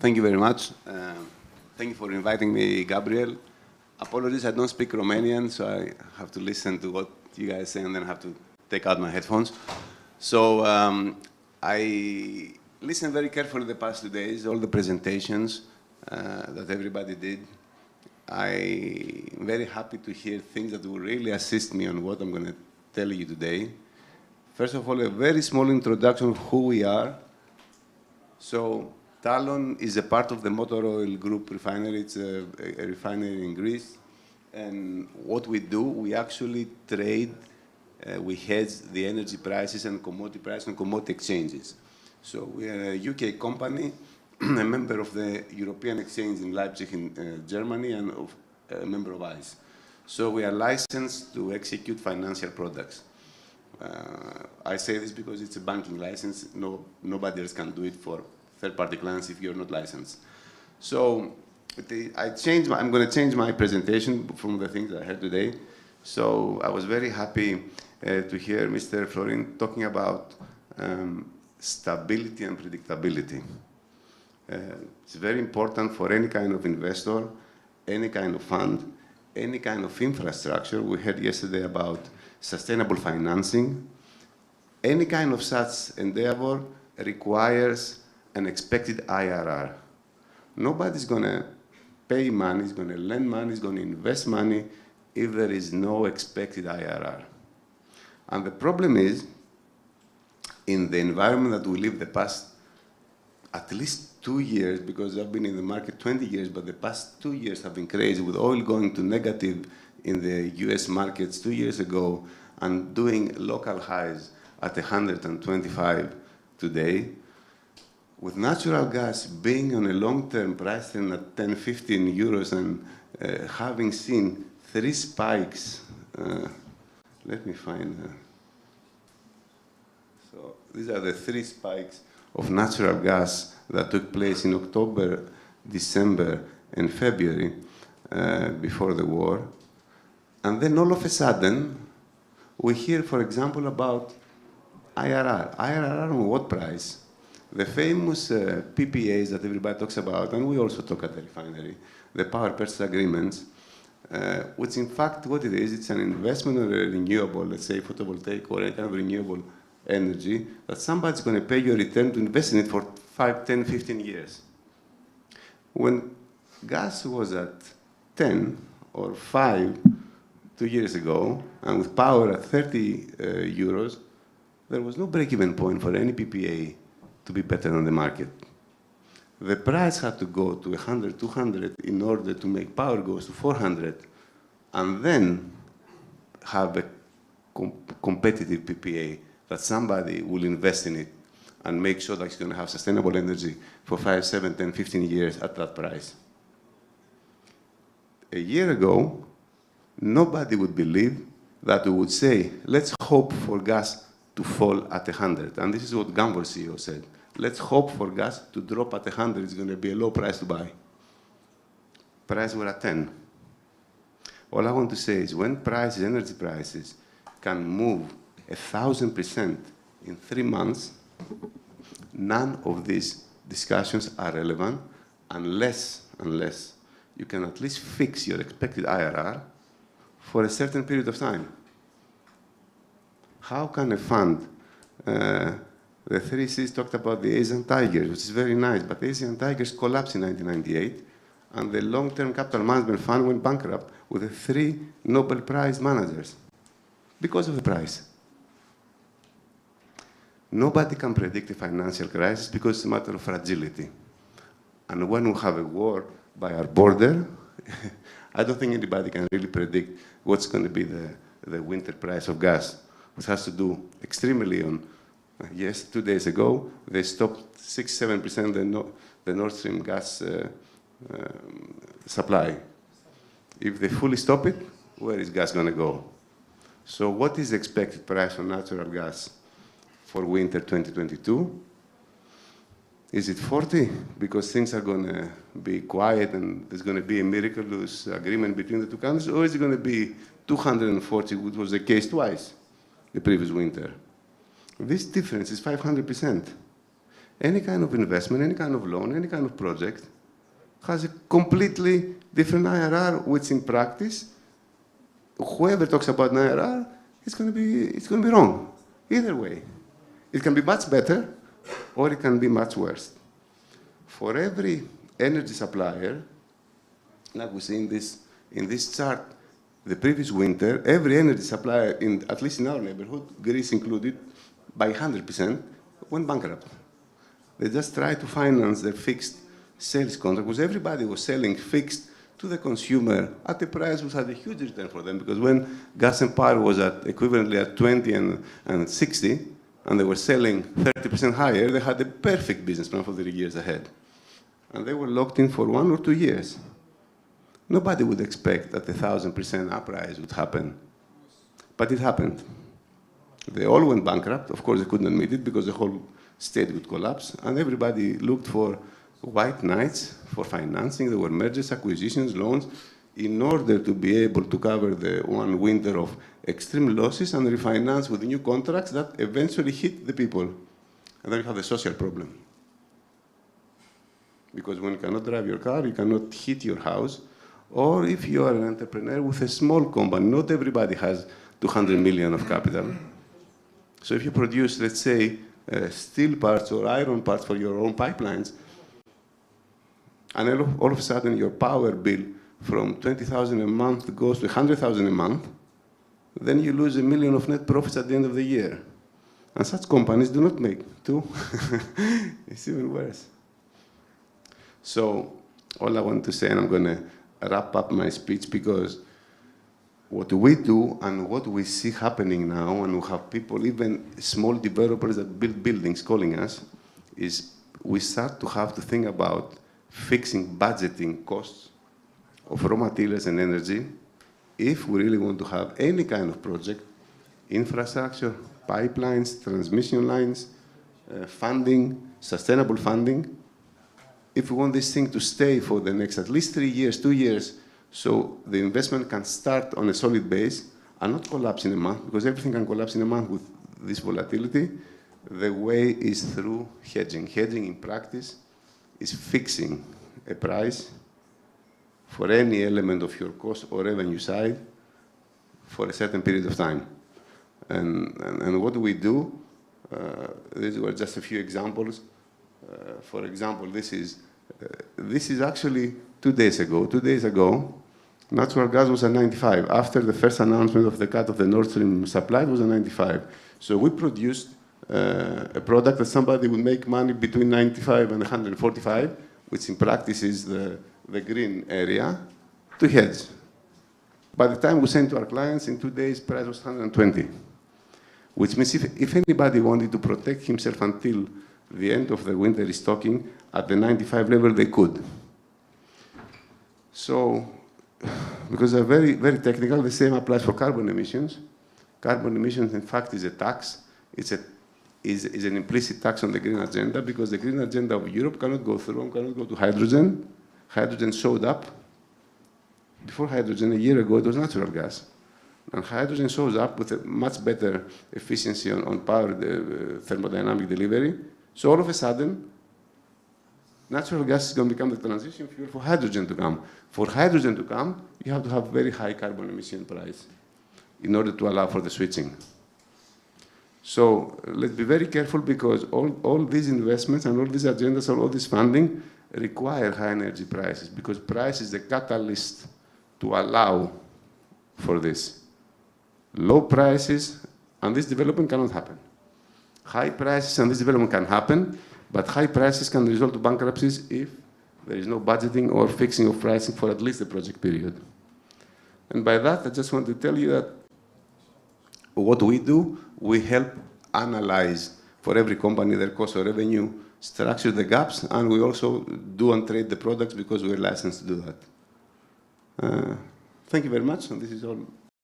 Thank you very much. Thank you for inviting me, Gabriel. Apologies, I don't speak Romanian, so I have to listen to what you guys say and then have to take out my headphones. So I listened very carefully the past 2 days, all the presentations that everybody did. I'm very happy to hear things that will really assist me on what I'm going to tell you today. First of all, a very small introduction of who we are. So Tallon is a part of the motor oil group refinery. It's a refinery in Greece. And what we do, we actually trade, we hedge the energy prices and commodity prices and commodity exchanges. So we are a UK company, a member of the European Exchange in Leipzig in Germany, and a member of ICE. So we are licensed to execute financial products. I say this because it's a banking license. Nobody else can do it for third-party clients if you're not licensed. So I'm going to change my presentation from the things I heard today. So I was very happy to hear Mr. Florin talking about stability and predictability. It's very important for any kind of investor, any kind of fund, any kind of infrastructure. We heard yesterday about sustainable financing. Any kind of such endeavor requires an expected IRR. Nobody's going to pay money, is going to lend money, is going to invest money if there is no expected IRR. And the problem is, in the environment that we live the past at least 2 years, because I've been in the market 20 years, but the past 2 years have been crazy, with oil going to negative in the US markets 2 years ago and doing local highs at 125 today. With natural gas being on a long-term price trend at 10, 15 euros and having seen 3 spikes, let me find, so these are the 3 spikes of natural gas that took place in October, December, and February before the war. And then all of a sudden, we hear, for example, about IRR. IRR on what price? The famous PPAs that everybody talks about, and we also talk at the refinery, the power purchase agreements, which in fact what it is, it's an investment in a renewable, let's say photovoltaic or any kind of renewable energy, that somebody's going to pay you a return to invest in it for 5, 10, 15 years. When gas was at 10 or 5 2 years ago, and with power at 30 euros, there was no break-even point for any PPA to be better on the market. The price had to go to 100, 200 in order to make power goes to 400, and then have a competitive PPA that somebody will invest in it and make sure that it's going to have sustainable energy for 5, 7, 10, 15 years at that price. A year ago, nobody would believe that we would say, let's hope for gas to fall at 100. And this is what Gamble CEO said. Let's hope for gas to drop at 100. It's going to be a low price to buy. Prices were at 10. All I want to say is when prices, energy prices, can move 1,000% in 3 months, none of these discussions are relevant unless you can at least fix your expected IRR for a certain period of time. How can a fund, the 3 Cs talked about the Asian Tigers, which is very nice, but Asian Tigers collapsed in 1998, and the long-term capital management fund went bankrupt with the 3 Nobel Prize managers because of the price. Nobody can predict a financial crisis because it's a matter of fragility. And when we have a war by our border, I don't think anybody can really predict what's going to be the winter price of gas, which has to do extremely on, yes, 2 days ago, they stopped 6-7% the Nord Stream gas supply. If they fully stop it, where is gas going to go? So what is the expected price of natural gas for winter 2022? Is it 40? Because things are going to be quiet and there's going to be a miraculous agreement between the two countries? Or is it going to be 240, which was the case twice the previous winter? This difference is 500%. any kind of investment, any kind of loan, any kind of project has a completely different IRR, which in practice, whoever talks about an IRR, it's going to be wrong. Either way. It can be much better, or it can be much worse. For every energy supplier, like we see in this chart, the previous winter, every energy supplier, at least in our neighborhood, Greece included, by 100%, went bankrupt. They just tried to finance their fixed sales contract, because everybody was selling fixed to the consumer at a price which had a huge return for them, because when gas and power was at equivalently at 20 and 60, and they were selling 30% higher, they had a perfect business plan for the years ahead. And they were locked in for 1 or 2 years. Nobody would expect that 1,000% uprise would happen. But it happened. They all went bankrupt. Of course, they couldn't admit it because the whole state would collapse. And everybody looked for white knights for financing. There were mergers, acquisitions, loans, in order to be able to cover the one winter of extreme losses and refinance with new contracts that eventually hit the people. And then you have the social problem. Because when you cannot drive your car, you cannot heat your house. Or if you are an entrepreneur with a small company, not everybody has 200 million of capital. So if you produce, let's say, steel parts or iron parts for your own pipelines, and all of a sudden your power bill from 20,000 a month goes to 100,000 a month, then you lose $1 million of net profits at the end of the year. And such companies do not make two. It's even worse. So all I want to say, and I'm going to wrap up my speech, because what we do and what we see happening now, and we have people, even small developers that build buildings calling us, is we start to have to think about fixing budgeting costs of raw materials and energy if we really want to have any kind of project, infrastructure, pipelines, transmission lines, funding, sustainable funding. If we want this thing to stay for the next at least 3 years, 2 years, so the investment can start on a solid base and not collapse in a month, because everything can collapse in a month with this volatility, the way is through hedging. Hedging in practice is fixing a price for any element of your cost or revenue side for a certain period of time. And what do we do? These were just a few examples. For example, this is actually 2 days ago. 2 days ago, natural gas was at 95. After the first announcement of the cut of the Nord Stream supply, it was at 95. So we produced a product that somebody would make money between 95 and 145, which in practice is the green area, to hedge. By the time we sent to our clients, in 2 days, price was 120. Which means if anybody wanted to protect himself until the end of the winter restocking at the 95 level, they could. So, because they're very, very technical, the same applies for carbon emissions. Carbon emissions, in fact, is a tax. It's an implicit tax on the green agenda, because the green agenda of Europe cannot go through and cannot go to hydrogen. Hydrogen showed up. Before hydrogen, a year ago, it was natural gas. And hydrogen shows up with a much better efficiency on power, thermodynamic delivery. So all of a sudden, natural gas is going to become the transition fuel for hydrogen to come. For hydrogen to come, you have to have very high carbon emission price in order to allow for the switching. So let's be very careful, because all these investments and all these agendas and all this funding require high energy prices, because price is the catalyst to allow for this. Low prices and this development cannot happen. High prices and this development can happen, but high prices can result to bankruptcies if there is no budgeting or fixing of pricing for at least the project period. And by that, I just want to tell you that what we do, we help analyze for every company their cost or revenue, structure the gaps, and we also do and trade the products because we're licensed to do that. Thank you very much, and this is all.